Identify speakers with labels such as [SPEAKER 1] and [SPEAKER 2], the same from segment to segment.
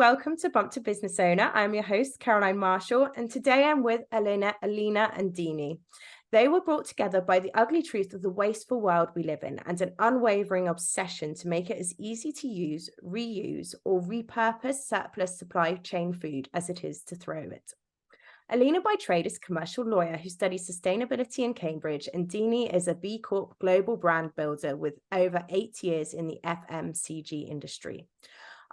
[SPEAKER 1] welcome to Bump to Business Owner. I'm your host, Caroline Marshall, and today I'm with Alina and Dini. They were brought together by the ugly truth of the wasteful world we live in and an unwavering obsession to make it as easy to use, reuse, or repurpose surplus supply chain food as it is to throw it. Alina by trade is a commercial lawyer who studies sustainability in Cambridge, and Dini is a B Corp global brand builder with over 8 years in the FMCG industry.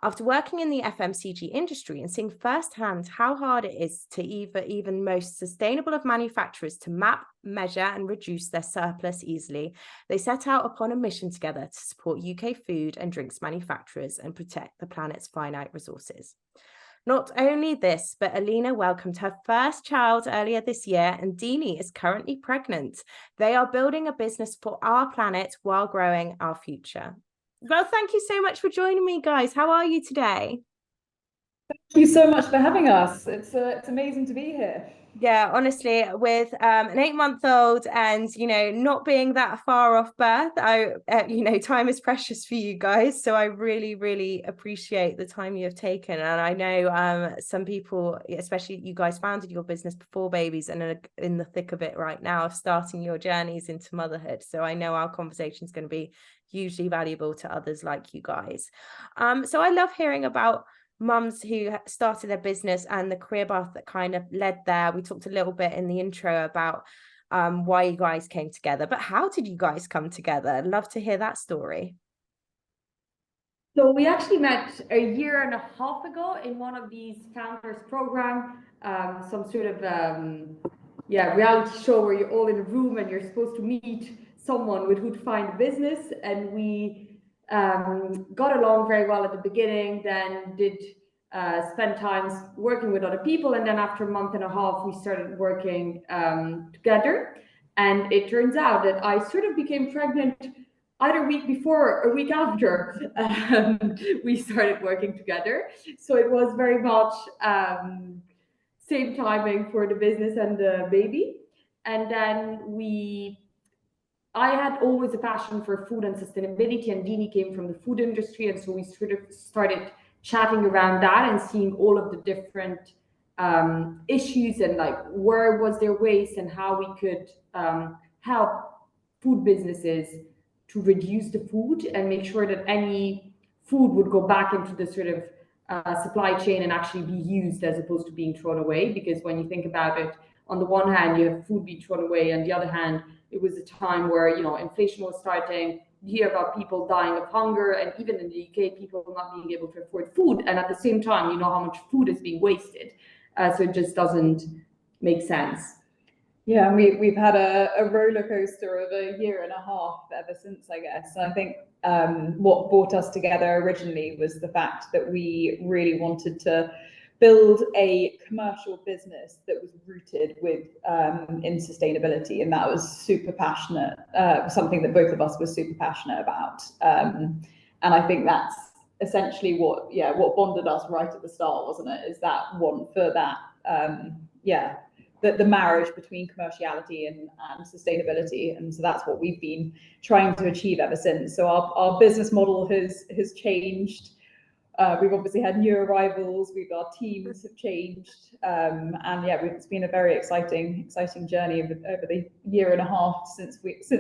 [SPEAKER 1] After working in the FMCG industry and seeing firsthand how hard it is to even most sustainable of manufacturers to map, measure, and reduce their surplus easily, they set out upon a mission together to support UK food and drinks manufacturers and protect the planet's finite resources. Not only this, but Alina welcomed her first child earlier this year, and Dini is currently pregnant. They are building a business for our planet while growing our future. Well, thank you so much for joining me, guys. How are you today?
[SPEAKER 2] Thank you so much for having us. It's amazing to be here.
[SPEAKER 1] Yeah, honestly, with an 8-month-old and, not being that far off birth, time is precious for you guys. So I really, really appreciate the time you have taken. And I know some people, especially you guys, founded your business before babies and are in the thick of it right now of starting your journeys into motherhood. So I know our conversation is going to be hugely valuable to others like you guys. So I love hearing about mums who started their business and the career path that kind of led there. We talked a little bit in the intro about why you guys came together, but how did you guys come together? I'd love to hear that story.
[SPEAKER 2] So we actually met a year and a half ago in one of these founders program, some sort of reality show where you're all in a room and you're supposed to meet someone with who to find a business, and we got along very well at the beginning, then did spend times working with other people, and then after a month and a half we started working together. And it turns out that I sort of became pregnant either a week before or a week after we started working together. So it was very much same timing for the business and the baby. And then I had always a passion for food and sustainability, and Dini came from the food industry, and so we sort of started chatting around that and seeing all of the different issues and like where was their waste and how we could help food businesses to reduce the food and make sure that any food would go back into the sort of supply chain and actually be used as opposed to being thrown away. Because when you think about it, on the one hand, you have food being thrown away, and the other hand, it was a time where, inflation was starting. You hear about people dying of hunger, and even in the UK, people not being able to afford food. And at the same time, you know how much food is being wasted. So it just doesn't make sense. Yeah, and we've had a roller coaster of a year and a half ever since, I guess. I think what brought us together originally was the fact that we really wanted to build a commercial business that was rooted in sustainability, and that was super passionate, something that both of us were super passionate about. And I think that's essentially what bonded us right at the start, wasn't it? Is that one for that, the marriage between commerciality and sustainability, and so that's what we've been trying to achieve ever since. So our business model has changed. We've obviously had new arrivals. Our teams have changed, and it's been a very exciting journey over the year and a half since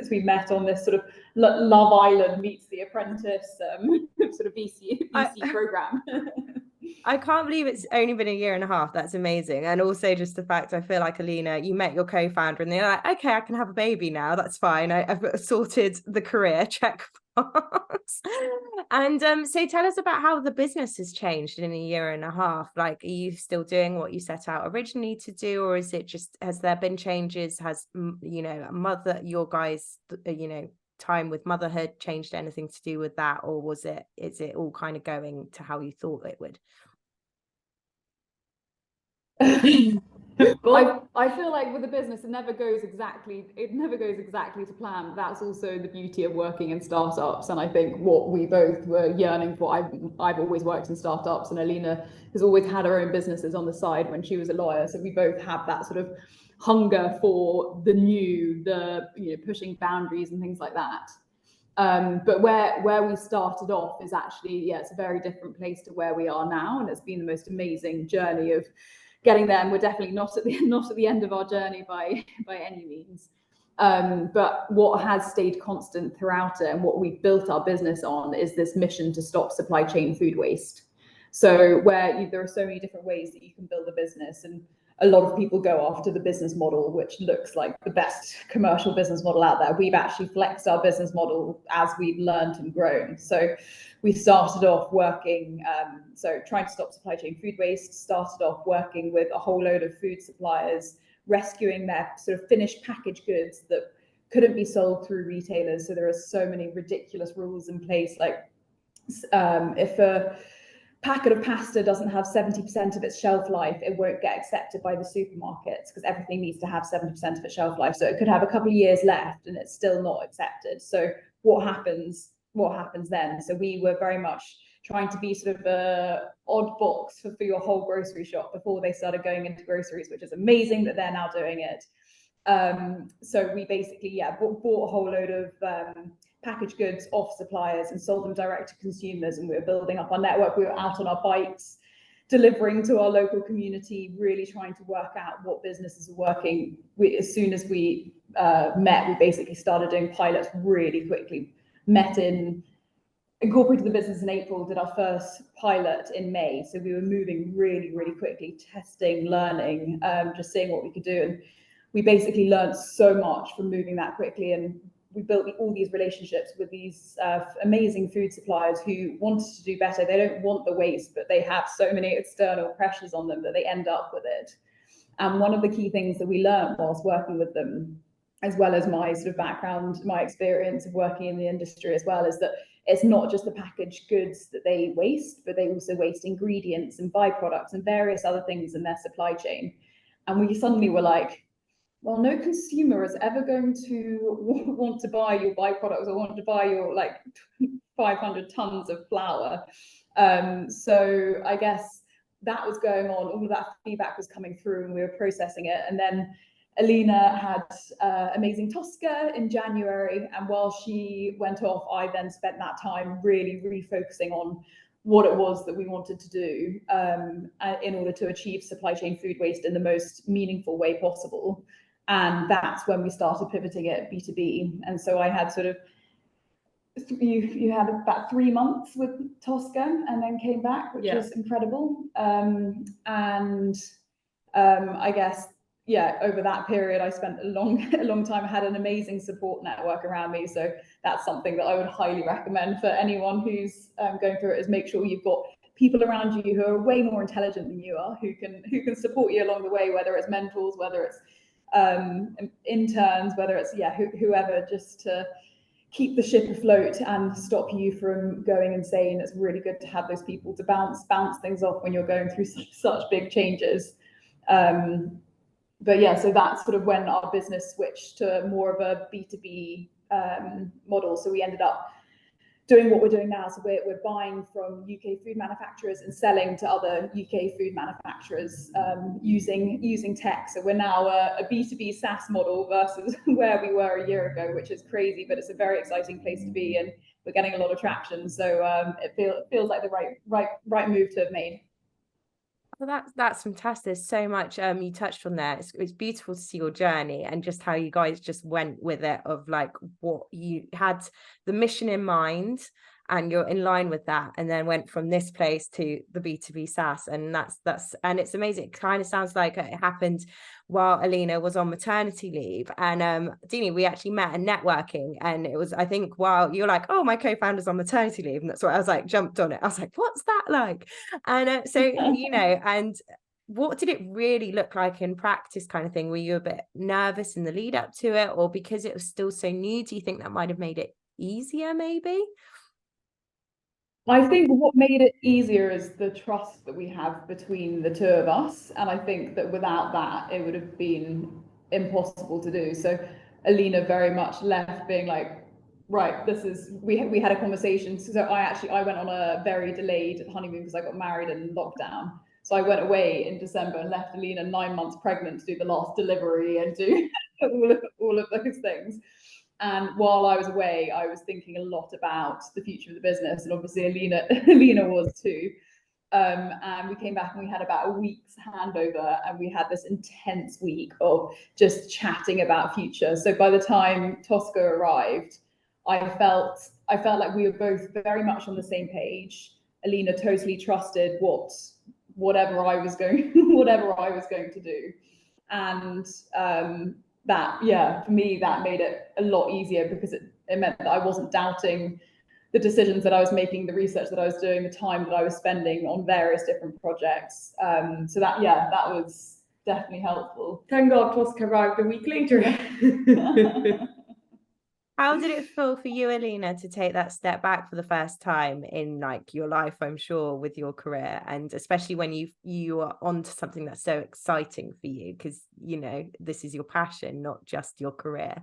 [SPEAKER 2] we met on this sort of Love Island meets the Apprentice sort of VC program.
[SPEAKER 1] I can't believe it's only been a year and a half. That's amazing. And also just the fact, I feel like, Alina, you met your co-founder and they're like, okay, I can have a baby now. That's fine. I've sorted the career check box. And so tell us about how the business has changed in a year and a half. Like, are you still doing what you set out originally to do? Or is it just, has there been changes? Has, your guys, time with motherhood changed anything to do with that? Or is it all kind of going to how you thought it would?
[SPEAKER 3] Well, I feel like with a business, it never goes exactly to plan. That's also the beauty of working in startups, and I think what we both were yearning for. I've always worked in startups, and Alina has always had her own businesses on the side when she was a lawyer. So we both have that sort of hunger for the new, pushing boundaries and things like that. But where we started off is actually, yeah, it's a very different place to where we are now, and it's been the most amazing journey of getting there. And we're definitely not at the end of our journey by any means. But what has stayed constant throughout it, and what we've built our business on, is this mission to stop supply chain food waste. So there are so many different ways that you can build a business, and a lot of people go after the business model, which looks like the best commercial business model out there. We've actually flexed our business model as we've learned and grown. So we started off working, trying to stop supply chain food waste, started off working with a whole load of food suppliers, rescuing their sort of finished packaged goods that couldn't be sold through retailers. So there are so many ridiculous rules in place, like if a packet of pasta doesn't have 70% of its shelf life, it won't get accepted by the supermarkets, because everything needs to have 70% of its shelf life. So it could have a couple of years left and it's still not accepted. So what happens then? So we were very much trying to be sort of a odd box for your whole grocery shop before they started going into groceries, which is amazing that they're now doing it. So we basically, bought a whole load of packaged goods off suppliers and sold them direct to consumers, and we were building up our network. We were out on our bikes, delivering to our local community, really trying to work out what businesses are working. As soon as we met, we basically started doing pilots really quickly. Incorporated the business in April, did our first pilot in May. So we were moving really, really quickly, testing, learning, just seeing what we could do. And we basically learned so much from moving that quickly. And we built all these relationships with these amazing food suppliers who wanted to do better. They don't want the waste, but they have so many external pressures on them that they end up with it. And one of the key things that we learned whilst working with them, as well as my sort of background, my experience of working in the industry as well, is that it's not just the packaged goods that they waste, but they also waste ingredients and byproducts and various other things in their supply chain. And we suddenly were like, well, no consumer is ever going to want to buy your byproducts or want to buy your 500 tons of flour. So I guess that was going on. All of that feedback was coming through and we were processing it. And then Alina had amazing Tosca in January. And while she went off, I then spent that time really refocusing on what it was that we wanted to do in order to achieve supply chain food waste in the most meaningful way possible. And that's when we started pivoting it B2B. And so I had sort of, you had about 3 months with Tosca and then came back, which is incredible. I guess, over that period, I spent a long time. I had an amazing support network around me. So that's something that I would highly recommend for anyone who's going through it, is make sure you've got people around you who are way more intelligent than you are, who can support you along the way, whether it's mentors, whether it's interns, whether it's whoever, just to keep the ship afloat and stop you from going insane. It's really good to have those people to bounce things off when you're going through such big changes. But so that's sort of when our business switched to more of a B2B model. So we ended up doing what we're doing now. So we're buying from UK food manufacturers and selling to other UK food manufacturers using tech. So we're now a B2B SaaS model versus where we were a year ago, which is crazy, but it's a very exciting place to be, and we're getting a lot of traction. So it feels like the right move to have made.
[SPEAKER 1] Well, that's fantastic. There's so much you touched on there. It's beautiful to see your journey and just how you guys just went with it, of like what you had the mission in mind and you're in line with that, and then went from this place to the B2B SaaS. And that's and it's amazing. It kind of sounds like it happened while Alina was on maternity leave. And Dini, we actually met at networking, and it was, I think, while you're like, oh, my co-founder's on maternity leave, and that's why I was like, jumped on it. I was like, what's that like? And so and what did it really look like in practice, kind of thing? Were you a bit nervous in the lead up to it, or because it was still so new, do you think that might have made it easier maybe?
[SPEAKER 3] I think what made it easier is the trust that we have between the two of us. And I think that without that, it would have been impossible to do. So Alina very much left being like, right, we had a conversation. So I went on a very delayed honeymoon because I got married in lockdown. So I went away in December and left Alina 9 months pregnant to do the last delivery and do all of those things. And while I was away, I was thinking a lot about the future of the business, and obviously Alina was too. And we came back and we had about a week's handover, and we had this intense week of just chatting about future. So by the time Tosca arrived, I felt like we were both very much on the same page. Alina totally trusted whatever I was going to do, and that, yeah, for me, that made it a lot easier, because it meant that I wasn't doubting the decisions that I was making, the research that I was doing, the time that I was spending on various different projects. So that was definitely helpful.
[SPEAKER 2] Thank God Tosca arrived a week later.
[SPEAKER 1] How did it feel for you, Alina, to take that step back for the first time in like your life, I'm sure, with your career, and especially when you are onto something that's so exciting for you, because this is your passion, not just your career?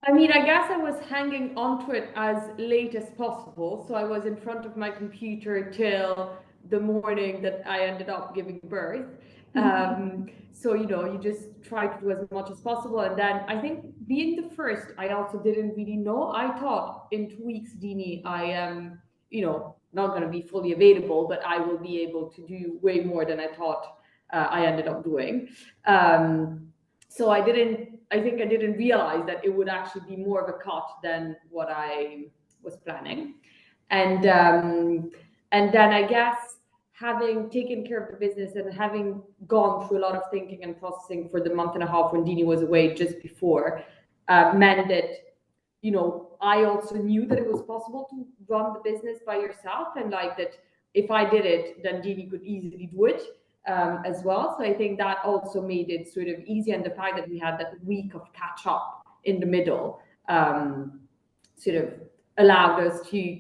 [SPEAKER 2] I mean, I guess I was hanging onto it as late as possible. So I was in front of my computer till the morning that I ended up giving birth. So, you just try to do as much as possible. And then I think being the first, I also didn't really know. I thought in 2 weeks, Dini, I am, not going to be fully available, but I will be able to do way more than I thought I ended up doing. So I think I didn't realize that it would actually be more of a cut than what I was planning. And then I guess having taken care of the business and having gone through a lot of thinking and processing for the month and a half when Dini was away just before, meant that, I also knew that it was possible to run the business by yourself, and like that if I did it, then Dini could easily do it. As well. So I think that also made it sort of easy, and the fact that we had that week of catch up in the middle sort of allowed us to,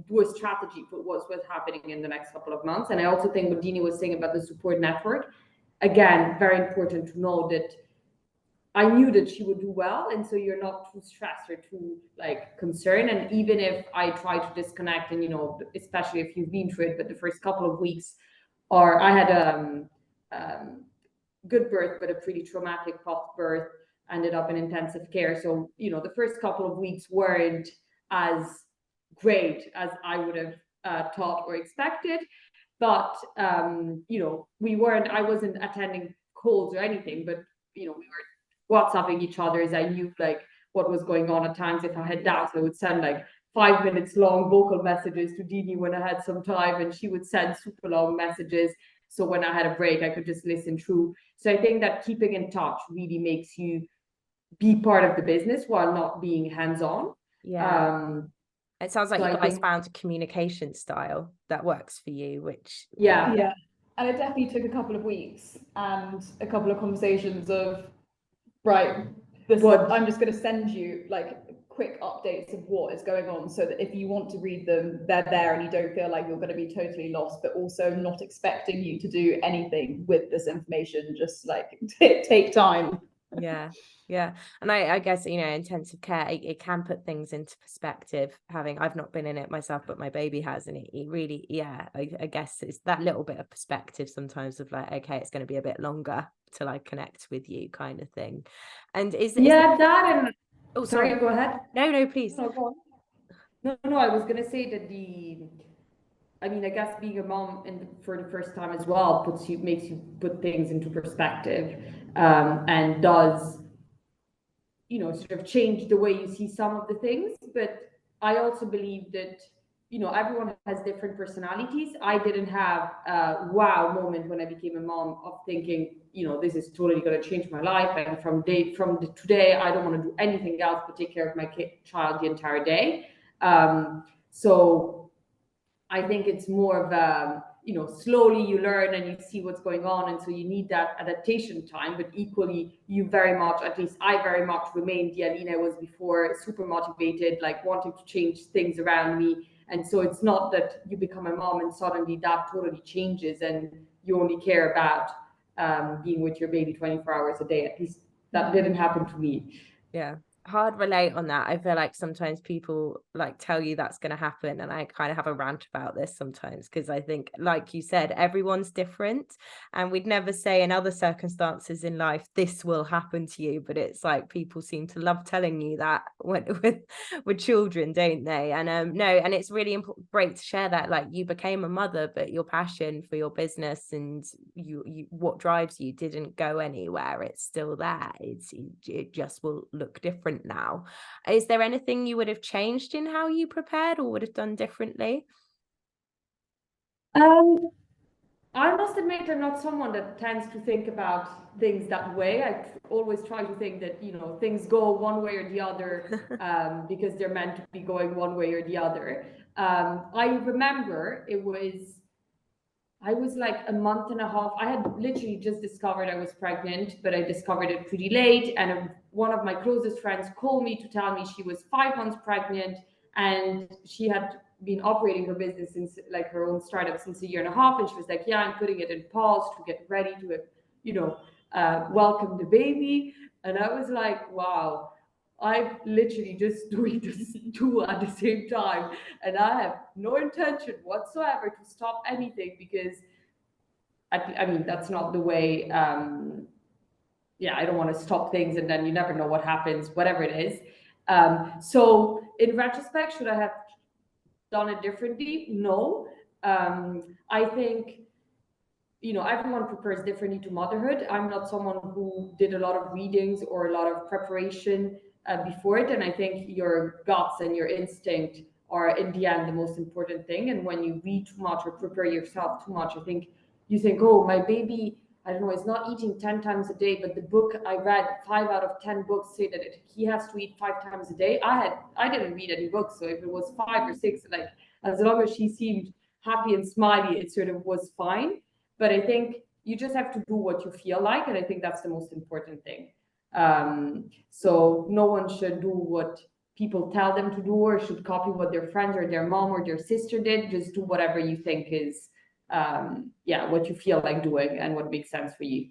[SPEAKER 2] do a strategy for what's happening in the next couple of months. And I also think what Dini was saying about the support network, again, very important to know that I knew that she would do well, and so you're not too stressed or too concerned. And even if I try to disconnect, and especially if you've been through it, but the first couple of weeks, or I had a good birth, but a pretty traumatic post birth, ended up in intensive care. So, the first couple of weeks weren't as great as I would have thought or expected. But, I wasn't attending calls or anything, but, we were WhatsApping each other, as I knew what was going on. At times, if I had doubts, I would send 5 minutes long vocal messages to Dini when I had some time, and she would send super long messages. So when I had a break, I could just listen through. So I think that keeping in touch really makes you be part of the business while not being hands-on.
[SPEAKER 1] Yeah. It sounds like you guys found a communication style that works for you, which
[SPEAKER 3] yeah. And it definitely took a couple of weeks and a couple of conversations of, right, I'm just going to send you quick updates of what is going on, so that if you want to read them, they're there, and you don't feel like you're going to be totally lost, but also not expecting you to do anything with this information. Just take time.
[SPEAKER 1] Yeah. And I guess, intensive care, it can put things into perspective. I've not been in it myself, but my baby has, and it really, I guess it's that little bit of perspective sometimes of okay, it's going to be a bit longer till I connect with you, kind of thing. And
[SPEAKER 2] that and
[SPEAKER 1] oh, sorry,
[SPEAKER 2] go ahead.
[SPEAKER 1] No, please.
[SPEAKER 2] No, go on. No, I was going to say that I guess being a mom for the first time as well makes you put things into perspective, and does, sort of change the way you see some of the things. But I also believe that, everyone has different personalities. I didn't have a wow moment when I became a mom of thinking, this is totally going to change my life, and from today, I don't want to do anything else but take care of my child the entire day. So I think it's more of a, slowly you learn and you see what's going on. And so you need that adaptation time, but equally you very much, at least I very much remained the Alina I was before, super motivated, wanting to change things around me. And so it's not that you become a mom and suddenly that totally changes and you only care about being with your baby 24 hours a day. At least that didn't happen to me.
[SPEAKER 1] Yeah. hard relate on that. I feel like sometimes people like tell you that's going to happen, and I kind of have a rant about this sometimes, because I think, like you said, everyone's different, and we'd never say in other circumstances in life this will happen to you, but it's like people seem to love telling you that with children, don't they? And no, and it's really great to share that, like, you became a mother, but your passion for your business and you what drives you didn't go anywhere. It's still there. It just will look different now. Is there anything you would have changed in how you prepared or would have done differently?
[SPEAKER 2] I must admit, I'm not someone that tends to think about things that way. I always try to think that, you know, things go one way or the other because they're meant to be going one way or the other. I remember I was like a month and a half. I had literally just discovered I was pregnant, but I discovered it pretty late. And one of my closest friends called me to tell me she was 5 months pregnant and she had been operating her business since, like, her own startup since a year and a half. And she was like, yeah, I'm putting it in pause to get ready to, you know, welcome the baby. And I was like, wow, I'm literally just doing this two at the same time, and I have no intention whatsoever to stop anything, because I mean, that's not the way. Yeah, I don't want to stop things and then you never know what happens, whatever it is. So in retrospect, should I have done it differently? No. I think, you know, everyone prepares differently to motherhood. I'm not someone who did a lot of readings or a lot of preparation before it. And I think your guts and your instinct are in the end the most important thing. And when you read too much or prepare yourself too much, I think you think, oh, my baby, I don't know, is not eating 10 times a day, but the book I read, 5 out of 10 books say that he has to eat 5 times a day. I didn't read any books, so if it was 5 or 6, like, as long as she seemed happy and smiley, it sort of was fine. But I think you just have to do what you feel like, and I think that's the most important thing. So no one should do what people tell them to do or should copy what their friends or their mom or their sister did. Just do whatever you think is what you feel like doing and what makes sense for you.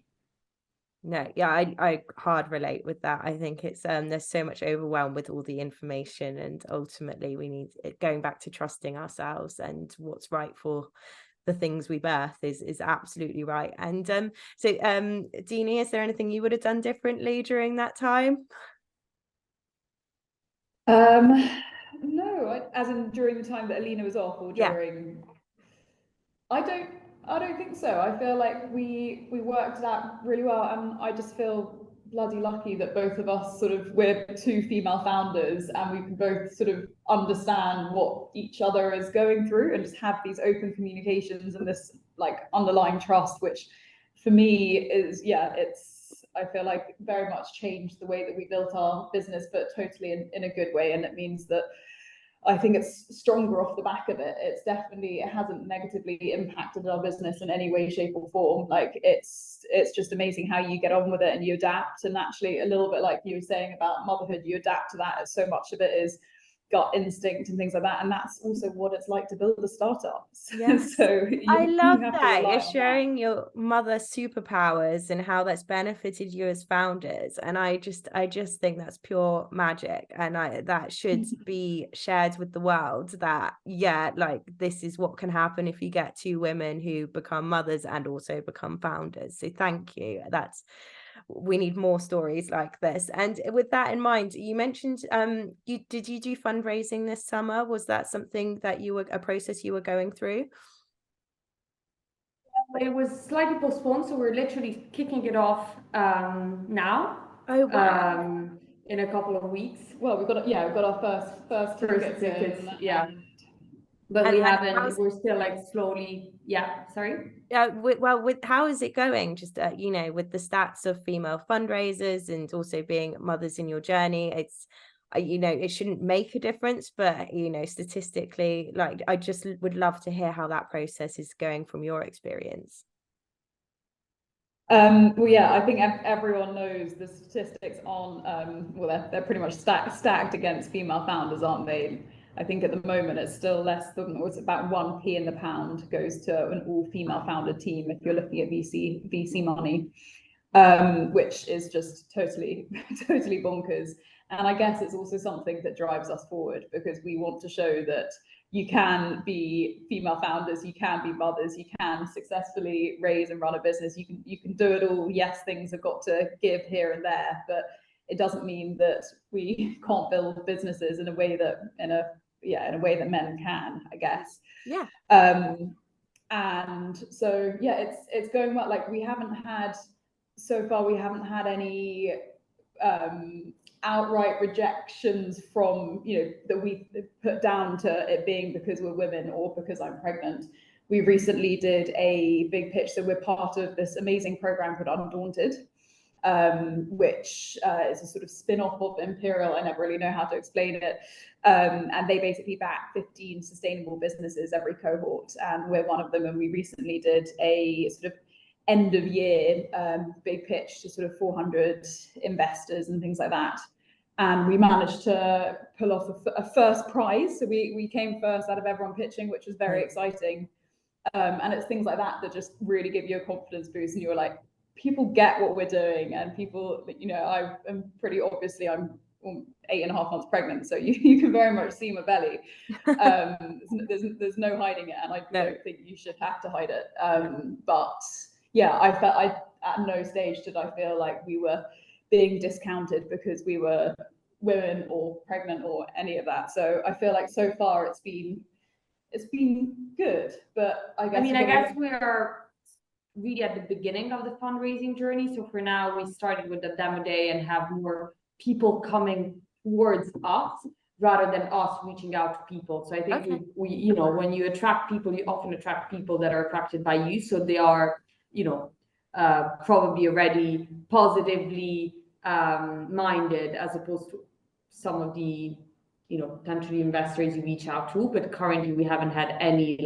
[SPEAKER 1] No, yeah, I hard relate with that. I think it's there's so much overwhelm with all the information, and ultimately we need it, going back to trusting ourselves and what's right for the things we birth is absolutely right. And so Dini, is there anything you would have done differently during that time?
[SPEAKER 3] No, as in during the time that Alina was off, or during? Yeah. I don't think so. I feel like we worked it out really well, and I just feel bloody lucky that both of us we're two female founders, and we can both sort of understand what each other is going through and just have these open communications and this like underlying trust, which for me is, I feel like very much changed the way that we built our business, but totally in a good way. And it means that I think it's stronger off the back of it. It hasn't negatively impacted our business in any way, shape, or form. Like it's just amazing how you get on with it and you adapt. And actually, a little bit like you were saying about motherhood, you adapt to that. So much of it is gut instinct and things like that. And that's also what it's like to build a startup.
[SPEAKER 1] Yes.
[SPEAKER 3] So
[SPEAKER 1] I love
[SPEAKER 3] you have
[SPEAKER 1] that.
[SPEAKER 3] to rely
[SPEAKER 1] You're
[SPEAKER 3] on
[SPEAKER 1] sharing your mother's superpowers and how that's benefited you as founders. And I just think that's pure magic. And that should be shared with the world, that, yeah, like, this is what can happen if you get two women who become mothers and also become founders. So thank you. We need more stories like this. And with that in mind, you mentioned did you do fundraising this summer? Was that something that a process you were going through?
[SPEAKER 2] It was slightly postponed, so we're literally kicking it off now.
[SPEAKER 1] Oh wow.
[SPEAKER 2] In a couple of weeks.
[SPEAKER 3] Well, we've got our first tickets
[SPEAKER 2] yeah. But we haven't, we're still like slowly, sorry.
[SPEAKER 1] With how is it going? Just with the stats of female fundraisers and also being mothers in your journey, it's it shouldn't make a difference, but statistically, like, I just would love to hear how that process is going from your experience.
[SPEAKER 3] Well, yeah, I think everyone knows the statistics on they're pretty much stacked against female founders, aren't they? I think at the moment it's still less than, it's about 1p in the pound goes to an all-female founded team if you're looking at VC money. which is just totally bonkers. And I guess it's also something that drives us forward, because we want to show that you can be female founders, you can be mothers, you can successfully raise and run a business, you can do it all. Yes, things have got to give here and there, but it doesn't mean that we can't build businesses in a way that men can, I guess.
[SPEAKER 1] Yeah.
[SPEAKER 3] And so it's going well. Like, we haven't had any outright rejections from, that we put down to it being because we're women or because I'm pregnant. We recently did a big pitch, so we're part of this amazing program called Undaunted, which is a sort of spin-off of Imperial. I never really know how to explain it. And they basically back 15 sustainable businesses every cohort, and we're one of them. And we recently did a sort of end of year big pitch to sort of 400 investors and things like that. And we managed to pull off a first prize. So we came first out of everyone pitching, which was very exciting. And it's things like that that just really give you a confidence boost. And you're like, people get what we're doing, and people, I am pretty obviously, I'm 8.5 months pregnant, so you can very much see my belly. There's no hiding it, and I don't think you should have to hide it. But yeah, I at no stage did I feel like we were being discounted because we were women or pregnant or any of that. So I feel like so far it's been good, but I guess
[SPEAKER 2] we are really at the beginning of the fundraising journey. So for now, we started with the demo day and have more people coming towards us rather than us reaching out to people. So I think we when you attract people, you often attract people that are attracted by you. So they are, probably already positively minded, as opposed to some of the, potentially investors you reach out to. But currently we haven't had any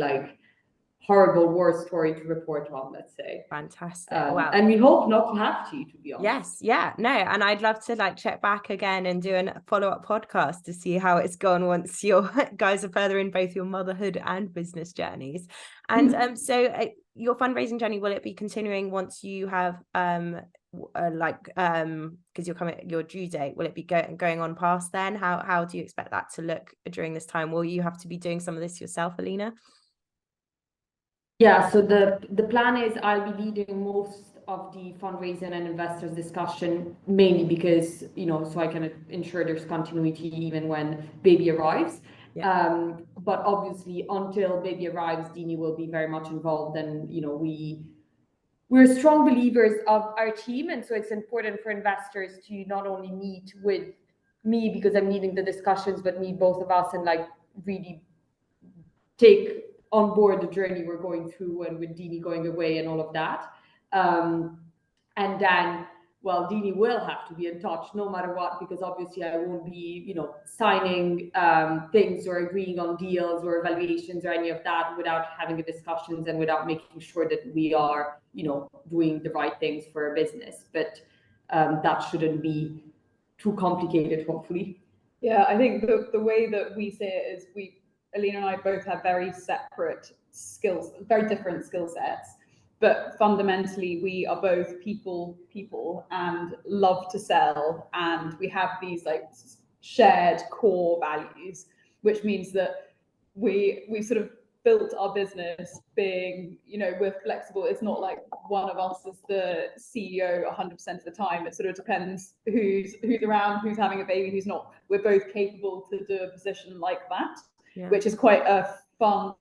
[SPEAKER 2] horrible war story to report on, let's say.
[SPEAKER 1] Fantastic. Wow.
[SPEAKER 2] And we hope not to have to be honest.
[SPEAKER 1] Yes, yeah, no, and I'd love to check back again and do a follow-up podcast to see how it's gone once your guys are further in both your motherhood and business journeys. And so your fundraising journey, will it be continuing once you have because your due date, will it be going on past then? How do you expect that to look during this time? Will you have to be doing some of this yourself, Alina?
[SPEAKER 2] Yeah, so the plan is I'll be leading most of the fundraising and investors discussion, mainly because, so I can ensure there's continuity even when baby arrives. Yeah. But obviously until baby arrives, Dini will be very much involved, and, we're strong believers of our team. And so it's important for investors to not only meet with me because I'm leading the discussions, but meet both of us and really take on board the journey we're going through, and with Dini going away and all of that. And then, Dini will have to be in touch no matter what, because obviously I won't be, signing things or agreeing on deals or evaluations or any of that without having a discussions and without making sure that we are, doing the right things for our business. But that shouldn't be too complicated, hopefully.
[SPEAKER 3] Yeah, I think the way that we see it is Alina and I both have very separate skills, very different skill sets, but fundamentally we are both people and love to sell, and we have these shared core values, which means that we sort of built our business being, we're flexible. It's not like one of us is the CEO 100% of the time. It sort of depends who's around, who's having a baby, who's not. We're both capable to do a position like that. Yeah. Which is quite a fun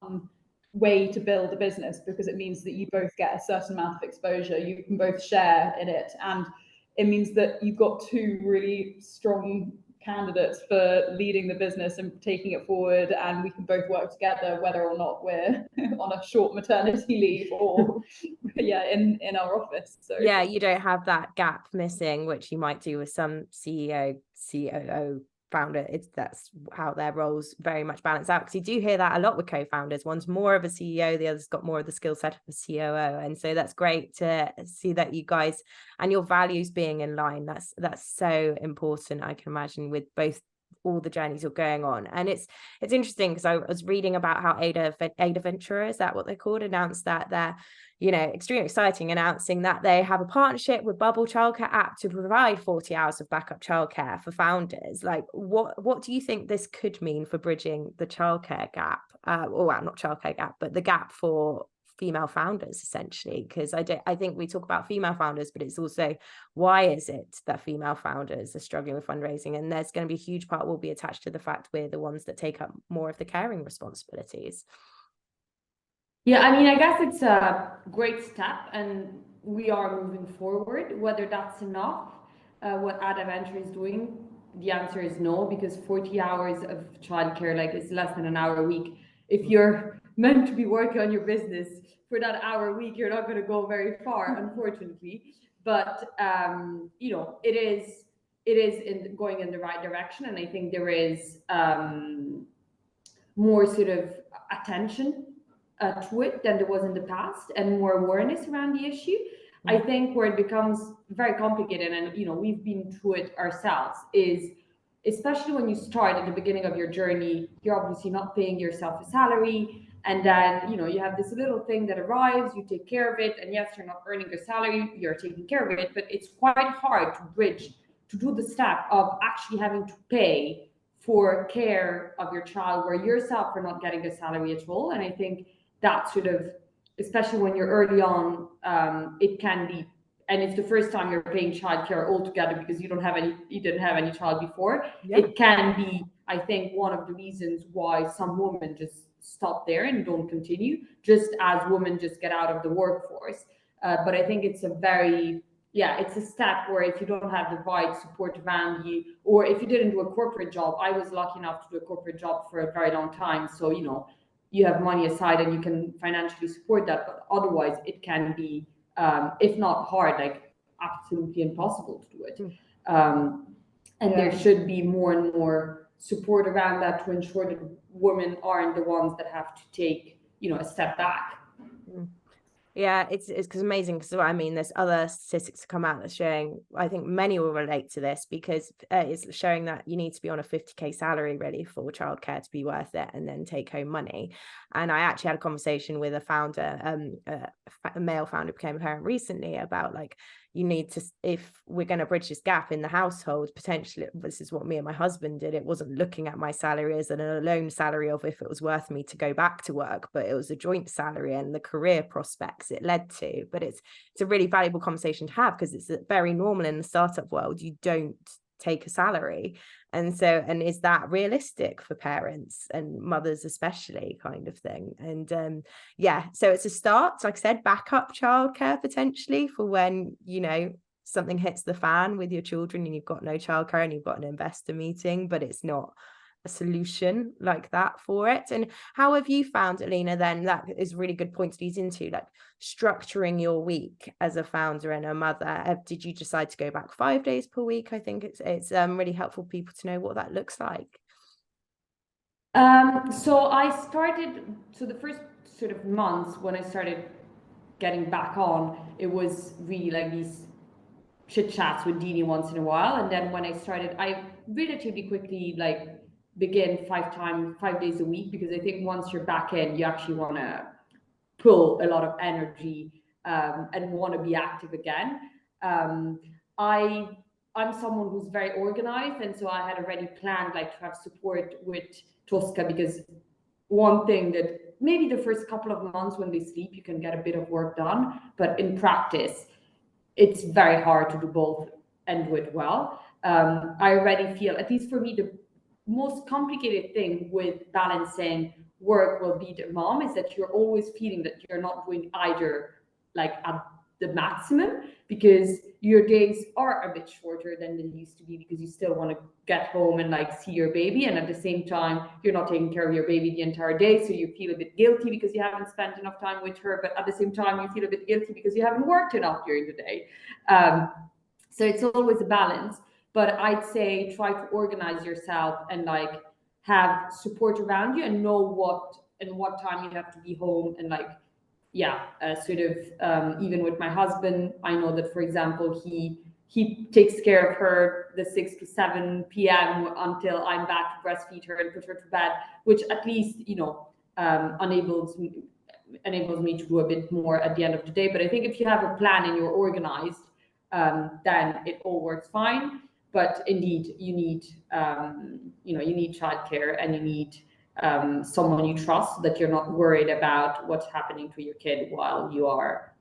[SPEAKER 3] way to build a business, because it means that you both get a certain amount of exposure, you can both share in it, and it means that you've got two really strong candidates for leading the business and taking it forward, and we can both work together whether or not we're on a short maternity leave or in our office. So yeah,
[SPEAKER 1] you don't have that gap missing, which you might do with some CEO, COO founder. That's how their roles very much balance out, because you do hear that a lot with co-founders. One's more of a CEO, the other's got more of the skill set of a COO, and so that's great to see that you guys and your values being in line. That's so important, I can imagine, with both all the journeys you're going on. And it's interesting because I was reading about how Ada Ventura, is that what they're called, announced that they're, you know, extremely exciting, announcing that they have a partnership with Bubble childcare app to provide 40 hours of backup childcare for founders. Like, what do you think this could mean for bridging the childcare gap, or well, not childcare gap, but the gap for female founders, essentially? Because I think we talk about female founders, but it's also, why is it that female founders are struggling with fundraising? And there's going to be a huge part will be attached to the fact we're the ones that take up more of the caring responsibilities.
[SPEAKER 2] Yeah, I mean, I guess it's a great step and we are moving forward. Whether that's enough, what Ada Venture is doing, the answer is no, because 40 hours of childcare, like, is less than an hour a week. If you're meant to be working on your business for that hour a week, you're not going to go very far, unfortunately. But you know, it is going in the right direction, and I think there is more sort of attention to it than there was in the past, and more awareness around the issue. I think where it becomes very complicated, and you know, we've been through it ourselves, is especially when you start at the beginning of your journey, you're obviously not paying yourself a salary, and then, you know, you have this little thing that arrives, you take care of it, and yes, you're not earning your salary, you're taking care of it, but it's quite hard to bridge, to do the step of actually having to pay for care of your child where yourself are not getting a salary at all. And I think that sort of, especially when you're early on, it can be, and it's the first time you're paying childcare altogether because you didn't have any child before. Yeah. It can be, I think, one of the reasons why some women just stop there and don't continue, just as women just get out of the workforce. But I think it's it's a step where if you don't have the right support around you, or if you didn't do a corporate job, I was lucky enough to do a corporate job for a very long time. So, you know, you have money aside and you can financially support that, but otherwise it can be, if not hard, like absolutely impossible to do it. There should be more and more support around that to ensure that women aren't the ones that have to take, you know, a step back.
[SPEAKER 1] Yeah, it's amazing, because I mean, there's other statistics to come out that's showing, I think many will relate to this, because it's showing that you need to be on a 50k salary really for childcare to be worth it, and then take home money. And I actually had a conversation with a founder, a male founder became a parent recently, about like, you need to, if we're going to bridge this gap in the household, potentially, this is what me and my husband did. It wasn't looking at my salary as an alone salary of if it was worth me to go back to work, but it was a joint salary and the career prospects it led to. But it's a really valuable conversation to have, because it's very normal in the startup world. You don't take a salary. And is that realistic for parents and mothers especially, kind of thing? And so it's a start, like I said, backup childcare potentially for when, you know, something hits the fan with your children and you've got no childcare and you've got an investor meeting, but it's not a solution like that for it. And how have you found, Alina, then, that is a really good point to lead into, like structuring your week as a founder and a mother? Did you decide to go back 5 days per week? I think it's really helpful for people to know what that looks like.
[SPEAKER 2] So the first sort of months when I started getting back on, it was really like these chit chats with Dini once in a while. And then when I started, I relatively quickly like begin 5 days a week, because I think once you're back in, you actually want to pull a lot of energy and want to be active again. I'm someone who's very organized, and so I had already planned like to have support with Tosca, because one thing that maybe the first couple of months when they sleep, you can get a bit of work done, but in practice, it's very hard to do both and do it well. I already feel, at least for me, the most complicated thing with balancing work will be the mom, is that you're always feeling that you're not doing either like at the maximum, because your days are a bit shorter than they used to be, because you still want to get home and like see your baby, and at the same time you're not taking care of your baby the entire day, so you feel a bit guilty because you haven't spent enough time with her, but at the same time you feel a bit guilty because you haven't worked enough during the day. So it's always a balance. But I'd say try to organize yourself and like have support around you, and know what time you have to be home. And like, even with my husband, I know that, for example, he he takes care of her the 6 to 7 p.m. until I'm back to breastfeed her and put her to bed, which at least, enables me to do a bit more at the end of the day. But I think if you have a plan and you're organized, then it all works fine. But indeed, you need, you need childcare, and you need someone you trust, that you're not worried about what's happening to your kid while you are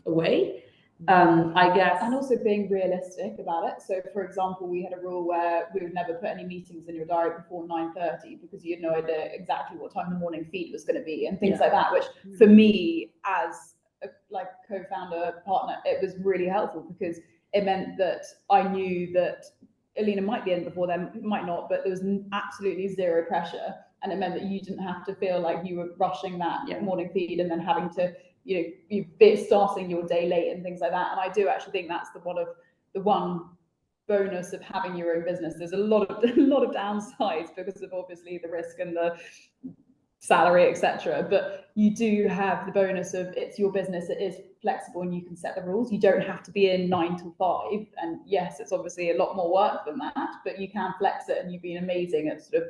[SPEAKER 2] away. I guess.
[SPEAKER 3] And also being realistic about it. So for example, we had a rule where we would never put any meetings in your diary before 9:30 because you had no idea exactly what time the morning feed was going to be and things like that, which for me as a co-founder partner, it was really helpful because it meant that I knew that Alina might be in before then, might not, but there was absolutely zero pressure. And it meant that you didn't have to feel like you were rushing that morning feed and then having to, you starting your day late and things like that. And I do actually think that's the one bonus of having your own business. There's a lot of downsides because of obviously the risk and the salary, etc. But you do have the bonus of it's your business, it is flexible, and you can set the rules. You don't have to be in 9 till 5. And yes, it's obviously a lot more work than that, but you can flex it, and you've been amazing at sort of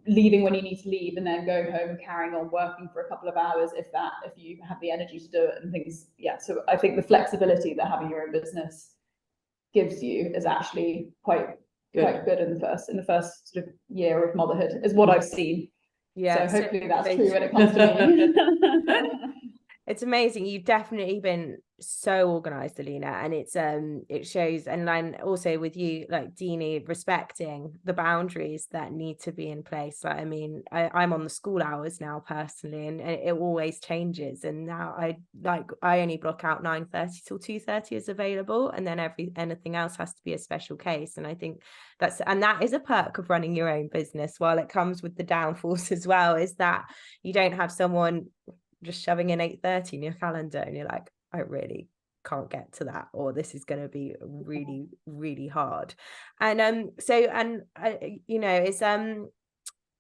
[SPEAKER 3] leaving when you need to leave and then going home and carrying on working for a couple of hours if you have the energy to do it and things. So I think the flexibility that having your own business gives you is actually quite good in the first sort of year of motherhood, is what I've seen. So hopefully that's true when it comes to me.
[SPEAKER 1] It's amazing. You've definitely been so organized, Alina, and it shows. And then also with you, like Dini, respecting the boundaries that need to be in place. Like, I mean, I'm on the school hours now personally, and it always changes. And now I only block out 9:30 till 2:30 is available, and then anything else has to be a special case. And I think that is a perk of running your own business, while it comes with the downfalls as well, is that you don't have someone just shoving in 8:30 in your calendar and you're like, I really can't get to that, or this is going to be really, really hard. And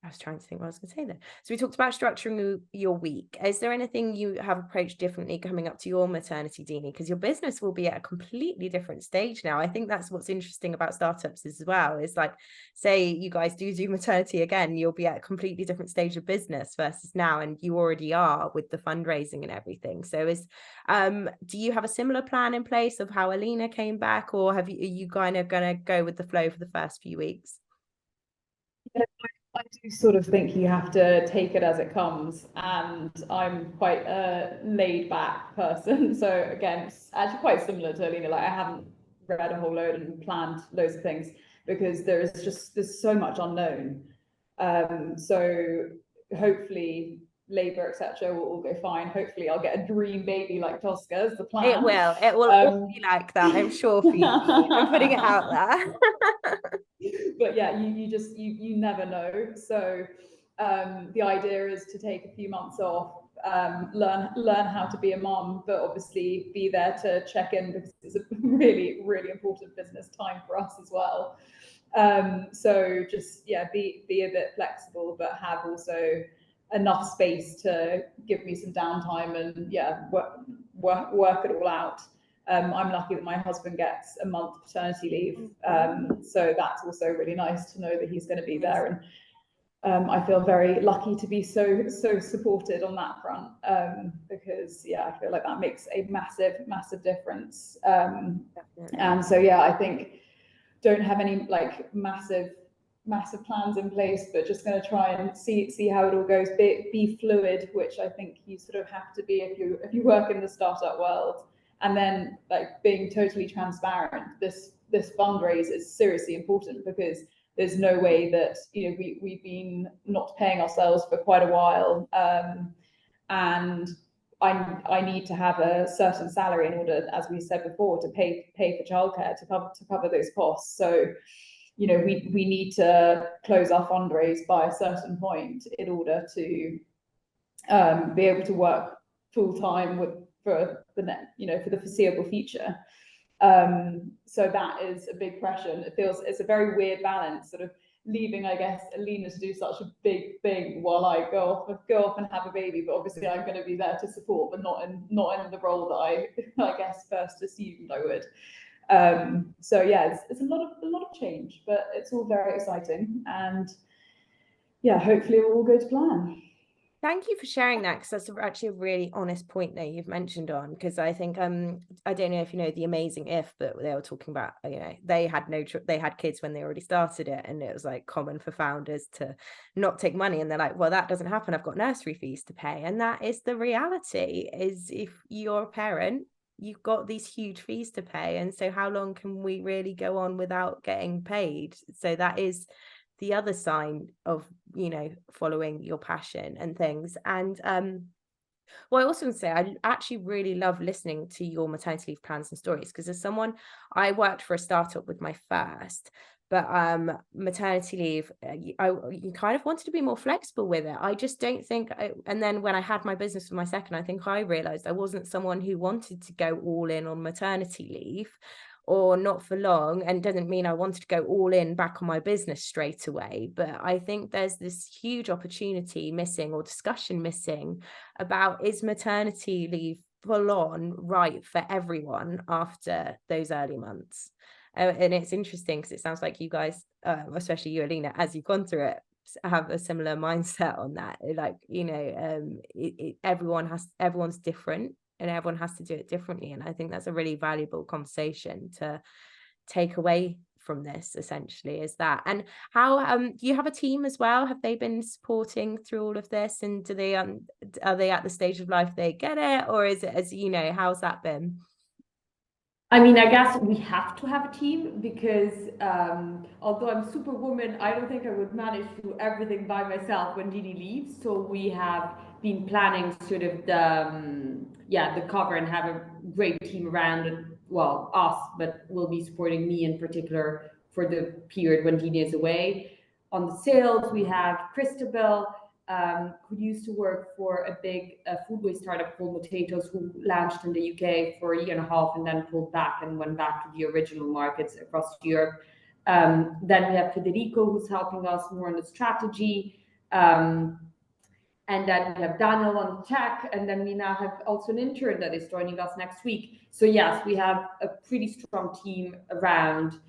[SPEAKER 1] I was trying to think what I was going to say there. So we talked about structuring your week. Is there anything you have approached differently coming up to your maternity, Dini? Because your business will be at a completely different stage now. I think that's what's interesting about startups as well, is like, say you guys do maternity again, you'll be at a completely different stage of business versus now, and you already are with the fundraising and everything. So do you have a similar plan in place of how Alina came back, or are you kind of going to go with the flow for the first few weeks?
[SPEAKER 3] I do sort of think you have to take it as it comes, and I'm quite a laid back person. So again, it's actually quite similar to Alina. Like, I haven't read a whole load and planned loads of things because there's so much unknown. So hopefully labor, etc., will all go fine. Hopefully I'll get a dream baby like Tosca is the plan.
[SPEAKER 1] It will all be like that, I'm sure, for you. I'm putting it out there.
[SPEAKER 3] But yeah, you never know. So the idea is to take a few months off, learn how to be a mom, but obviously be there to check in because it's a really, really important business time for us as well. So just be a bit flexible, but have also enough space to give me some downtime and work it all out. I'm lucky that my husband gets a month paternity leave, so that's also really nice to know that he's going to be there, and I feel very lucky to be so supported on that front, because I feel like that makes a massive difference. And so I think don't have any like massive plans in place, but just going to try and see how it all goes. Be fluid, which I think you sort of have to be if you work in the startup world. And then like being totally transparent, this fundraise is seriously important because there's no way that we've been not paying ourselves for quite a while, and I need to have a certain salary in order, as we said before, to pay for childcare to cover those costs. So we need to close our fundraise by a certain point in order to be able to work full time for the foreseeable future. So that is a big pressure, and it's a very weird balance, sort of leaving, I guess, Alina to do such a big thing while I go off and have a baby. But obviously I'm going to be there to support, but not in the role that I guess first assumed I would. So yeah, it's a lot of change, but it's all very exciting, and yeah, hopefully it will all go to plan.
[SPEAKER 1] Thank you for sharing that, because that's actually a really honest point that you've mentioned on, because I think I don't know if you know The Amazing If, but they were talking about, you know, they had kids when they already started it, and it was like common for founders to not take money, and they're like, well, that doesn't happen, I've got nursery fees to pay. And that is the reality, is if you're a parent, you've got these huge fees to pay, and so how long can we really go on without getting paid? So that is the other sign of, you know, following your passion and things. And well, I also want to say I actually really love listening to your maternity leave plans and stories, because as someone, I worked for a startup with my first, but maternity leave, you kind of wanted to be more flexible with it. I just don't think and then when I had my business with my second, I think I realized I wasn't someone who wanted to go all in on maternity leave, or not for long. And doesn't mean I wanted to go all in back on my business straight away, but I think there's this huge opportunity missing, or discussion missing, about, is maternity leave full on right for everyone after those early months? And it's interesting because it sounds like you guys, especially you, Alina, as you've gone through it, have a similar mindset on that. Like, you know, everyone's different, and everyone has to do it differently. And I think that's a really valuable conversation to take away from this, essentially, is that. And how do you have a team as well? Have they been supporting through all of this? And do they are they at the stage of life they get it, or is it, as you know, how's that been?
[SPEAKER 2] I mean, I guess we have to have a team, because although I'm superwoman, I don't think I would manage to do everything by myself when Dini leaves. So we have been planning sort of the cover, and have a great team around it. Well, us, but will be supporting me in particular for the period when Dini is away. On the sales, we have Christabel, who used to work for a big food waste startup called Potatoes, who launched in the UK for a year and a half and then pulled back and went back to the original markets across Europe. Then we have Federico, who's helping us more on the strategy. And then we have Daniel on tech, and then we now have also an intern that is joining us next week. So yes, we have a pretty strong team around,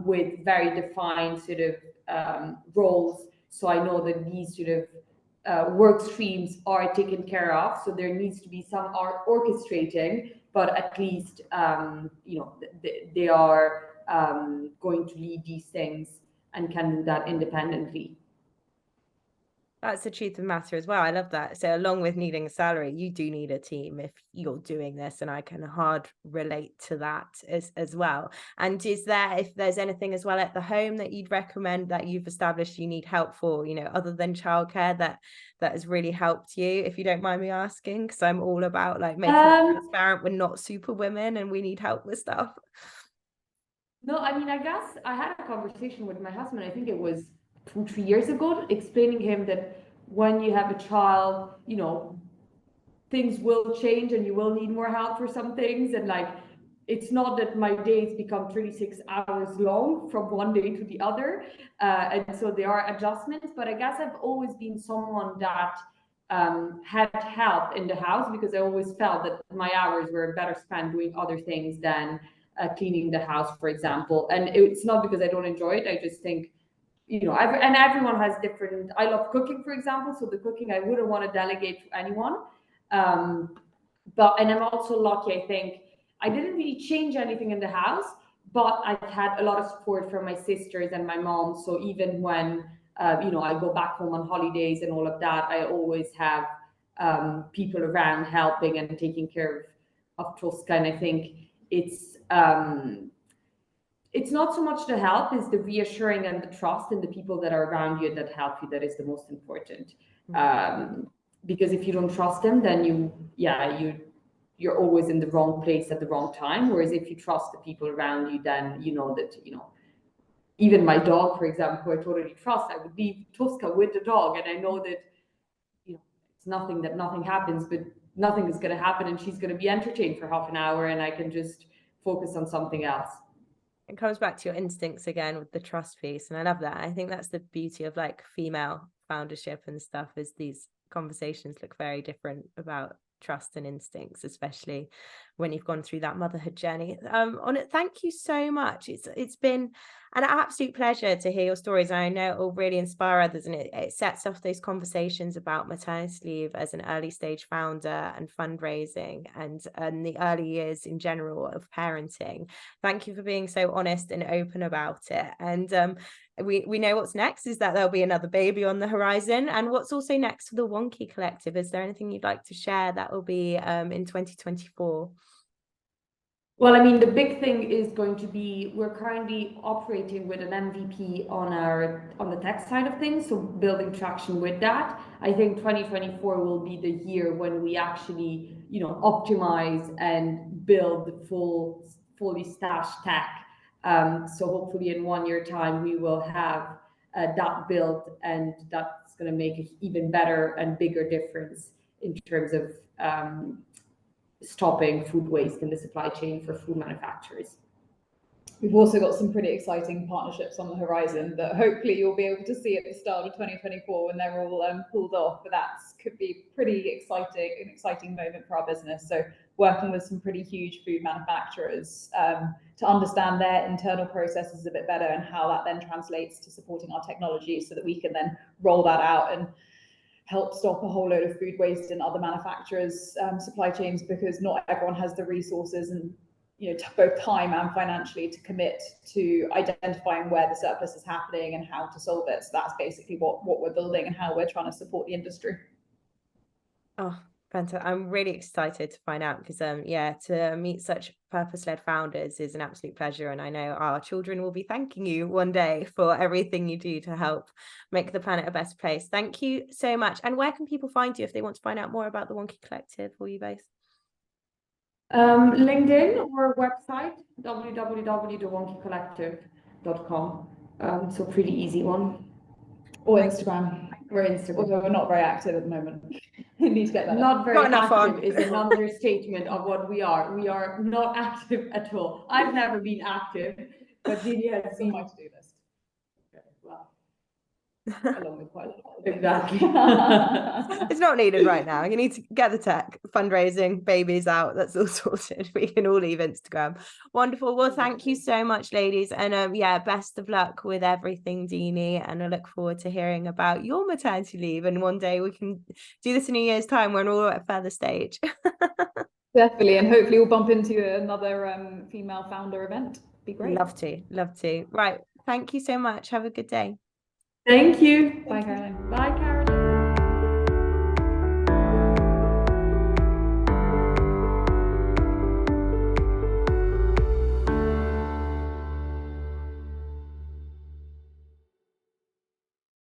[SPEAKER 2] with very defined sort of roles. So I know that these sort of work streams are taken care of. So there needs to be some orchestrating, but at least you know, they are going to lead these things and can do that independently.
[SPEAKER 1] That's the truth of the matter as well. I love that. So along with needing a salary, you do need a team if you're doing this, and I can hard relate to that as well. And is there, if there's anything as well at the home that you'd recommend that you've established you need help for, you know, other than childcare, that has really helped you, if you don't mind me asking? Because I'm all about like making it transparent. We're not super women and we need help with stuff.
[SPEAKER 2] No, I mean, I guess I had a conversation with my husband, I think it was 2-3 years ago, explaining him that when you have a child, you know, things will change and you will need more help for some things. And like, it's not that my days become 36 hours long from one day to the other. And so there are adjustments, but I guess I've always been someone that had help in the house, because I always felt that my hours were better spent doing other things than cleaning the house, for example. And it's not because I don't enjoy it. I just think, you know, and everyone has different. I love cooking, for example. So the cooking I wouldn't want to delegate to anyone. And I'm also lucky. I think I didn't really change anything in the house, but I've had a lot of support from my sisters and my mom. So even when you know, I go back home on holidays and all of that, I always have people around helping and taking care of Tosca. And I think it's not so much the help, it's the reassuring and the trust in the people that are around you that help you that is the most important. Because if you don't trust them, then you're always in the wrong place at the wrong time. Whereas if you trust the people around you, then you know that, you know, even my dog, for example, who I totally trust, I would leave Tosca with the dog, and I know that, you know, it's nothing happens, but nothing is going to happen, and she's going to be entertained for half an hour, and I can just focus on something else.
[SPEAKER 1] It comes back to your instincts again with the trust piece, and I love that. I think that's the beauty of like female foundership and stuff, is these conversations look very different about trust and instincts, especially when you've gone through that motherhood journey. On it, thank you so much. It's been an absolute pleasure to hear your stories. I know it will really inspire others, and it sets off those conversations about maternity leave as an early stage founder and fundraising and the early years in general of parenting. Thank you for being so honest and open about it. And we know what's next is that there'll be another baby on the horizon. And what's also next for the Wonki Collective? Is there anything you'd like to share that will be in 2024?
[SPEAKER 2] Well, I mean, the big thing is going to be, we're currently operating with an MVP on the tech side of things, so building traction with that. I think 2024 will be the year when we actually, optimize and build the fully stashed tech. So hopefully in 1 year time, we will have that built, and that's going to make an even better and bigger difference in terms of stopping food waste in the supply chain for food manufacturers.
[SPEAKER 3] We've also got some pretty exciting partnerships on the horizon that hopefully you'll be able to see at the start of 2024 when they're all pulled off. But that could be pretty exciting, an exciting moment for our business. So working with some pretty huge food manufacturers to understand their internal processes a bit better and how that then translates to supporting our technology so that we can then roll that out and help stop a whole load of food waste in other manufacturers' supply chains, because not everyone has the resources and both time and financially to commit to identifying where the surplus is happening and how to solve it. So that's basically what we're building and how we're trying to support the industry.
[SPEAKER 1] Oh, fantastic. I'm really excited to find out, because to meet such purpose-led founders is an absolute pleasure, and I know our children will be thanking you one day for everything you do to help make the planet a better place. Thank you so much. And where can people find you if they want to find out more about the Wonki Collective or you both?
[SPEAKER 2] LinkedIn or website, www.wonkicollective.com. So pretty easy one.
[SPEAKER 3] Or Instagram.
[SPEAKER 2] Or Instagram.
[SPEAKER 3] Although we're not very active at the moment. We need to get that.
[SPEAKER 2] Not very active is an understatement of what we are. We are not active at all. I've never been active, but Dini has
[SPEAKER 3] seen
[SPEAKER 2] my
[SPEAKER 3] my to-do list.
[SPEAKER 2] Well,
[SPEAKER 3] along with quite a lot of
[SPEAKER 2] exactly.
[SPEAKER 1] It's not needed right now. You need to get the tech, fundraising, babies out. That's all sorted. We can all leave Instagram. Wonderful. Well, thank you so much, ladies. And best of luck with everything, Dini. And I look forward to hearing about your maternity leave. And one day we can do this in a year's time when we're all at a further stage.
[SPEAKER 3] Definitely. And hopefully we'll bump into another female founder event. Be great.
[SPEAKER 1] Love to. Right. Thank you so much. Have a good day.
[SPEAKER 2] Thank you.
[SPEAKER 3] Bye, Caroline.
[SPEAKER 2] Bye, Caroline.